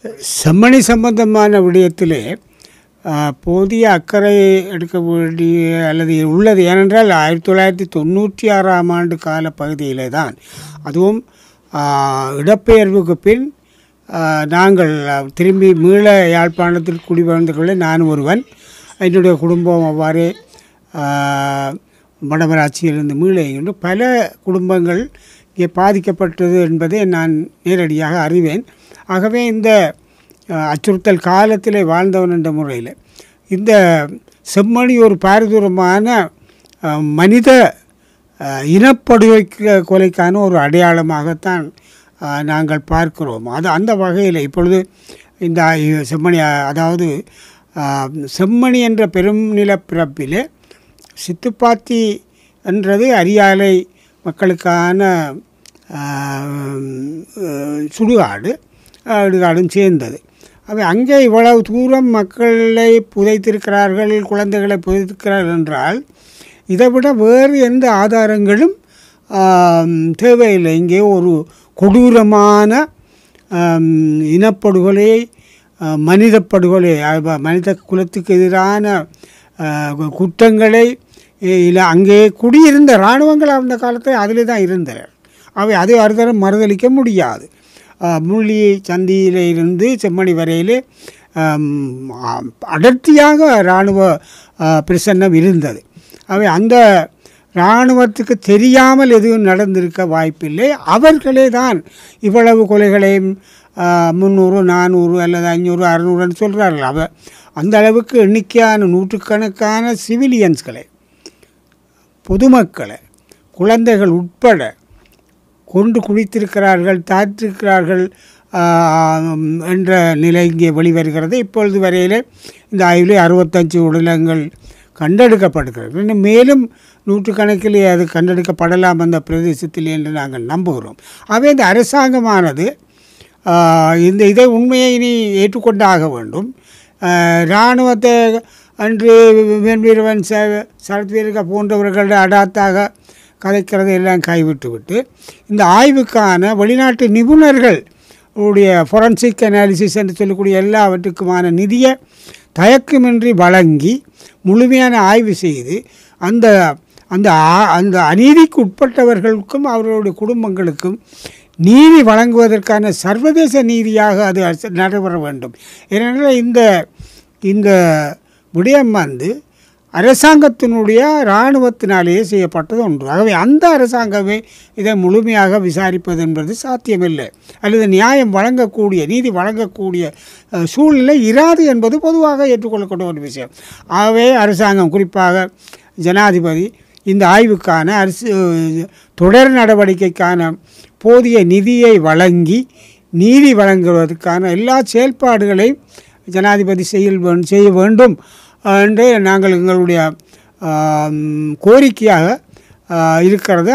செம்மணி சம்பந்தமான விடயத்திலே போதிய அக்கறை எடுக்க வேண்டிய அல்லது உள்ளது. ஏனென்றால் 1996ஆம் ஆண்டு கால பகுதியிலே தான், அதுவும் இடப்பெயர்வுக்கு பின் நாங்கள் திரும்பி மீள யாழ்ப்பாணத்தில் குடிவந்தவர்களே நான் ஒருவன். என்னுடைய குடும்பம் அவ்வாறே வடமராட்சியிலிருந்து மீள பல குடும்பங்கள் இங்கே பாதிக்கப்பட்டது என்பதை நான் நேரடியாக அறிவேன். ஆகவே இந்த அச்சுறுத்தல் காலத்தில் வாழ்ந்தவன் என்ற முறையில் இந்த செம்மணி ஒரு பாரதூரமான மனித இனப்படுகொலை கொலைக்கான ஒரு அடையாளமாகத்தான் நாங்கள் பார்க்கிறோம். அந்த வகையில் இப்பொழுது இந்த செம்மணி, அதாவது செம்மணி என்ற பெரும் நிலப்பிறப்பிலே சித்துப்பாத்தி என்றது அரியாலை மக்களுக்கான சுடுகாடும் சேர்ந்தது. அவை அங்கே இவ்வளவு தூரம் மக்களை புதைத்திருக்கிறார்கள், குழந்தைகளை புதைத்திருக்கிறார்கள் என்றால் இதைவிட வேறு எந்த ஆதாரங்களும் தேவையில்லை. இங்கே ஒரு கொடூரமான இனப்படுகொலை, மனித படுகொலை, மனித குலத்துக்கு எதிரான குற்றங்களை இல்லை அங்கே குடியிருந்த இராணுவங்கள் அந்த காலத்தில் அதிலே தான் இருந்தனர். அவை அதை அறுதரம் மறுதளிக்க முடியாது. முள்ளி சந்தியிலே இருந்து செம்மணி வரையிலே அடர்த்தியாக இராணுவ பிரசன்னம் இருந்தது. அவை அந்த இராணுவத்துக்கு தெரியாமல் எதுவும் நடந்திருக்க வாய்ப்பில்லை. அவர்களே தான் இவ்வளவு கொலைகளையும் 300, 400 அல்லது 500, 600 சொல்கிறார்கள். அந்த அளவுக்கு எண்ணிக்கையான நூற்றுக்கணக்கான சிவிலியன்ஸ்களை, பொதுமக்களை, குழந்தைகள் உட்பட கொண்டு குடித்திருக்கிறார்கள், தாத்திருக்கிறார்கள் என்ற நிலை இங்கே வெளிவருகிறது. இப்பொழுது வரையில் இந்த ஆய்விலே 65 உடலங்கள் கண்டெடுக்கப்படுகிறது. இன்னும் மேலும் நூற்றுக்கணக்கிலே அது கண்டெடுக்கப்படலாம் அந்த பிரதேசத்தில் என்று நாங்கள் நம்புகிறோம். ஆகவே இந்த அரசாங்கமானது இதை உண்மையை இனி ஏற்றுக்கொண்டாக வேண்டும். இராணுவத்தை அன்று வீரவன் சரத்வீரக போன்றவர்கள் அடாத்தாக கதைக்கிறதை எல்லாம் கைவிட்டுவிட்டு இந்த ஆய்வுக்கான வெளிநாட்டு நிபுணர்கள் உடைய ஃபொரன்சிக் அனாலிசிஸ் என்று சொல்லக்கூடிய எல்லாவற்றுக்குமான நிதியை தயக்கமின்றி வழங்கி முழுமையான ஆய்வு செய்து அந்த அந்த அந்த அநீதிக்கு உட்பட்டவர்களுக்கும் அவர்களுடைய குடும்பங்களுக்கும் நீதி வழங்குவதற்கான சர்வதேச நீதியாக அது நடைபெற வேண்டும். ஏனென்றால் இந்த விடயம் அரசாங்கத்தினுடைய இராணுவத்தினாலேயே செய்யப்பட்டது ஒன்று. ஆகவே அந்த அரசாங்கமே இதை முழுமையாக விசாரிப்பது என்பது சாத்தியமில்லை, அல்லது நியாயம் வழங்கக்கூடிய, நீதி வழங்கக்கூடிய சூழ்நிலை இராது என்பது பொதுவாக ஏற்றுக்கொள்ளக்கூடிய ஒரு விஷயம். ஆகவே அரசாங்கம், குறிப்பாக ஜனாதிபதி, இந்த ஆய்வுக்கான தொடர் நடவடிக்கைக்கான போதிய நிதியை வழங்கி நீதி வழங்குவதற்கான எல்லா செயல்பாடுகளையும் ஜனாதிபதி செய்ய வேண்டும் என்று நாங்கள் எங்களுடைய கோரிக்கையாக இருக்கிறது.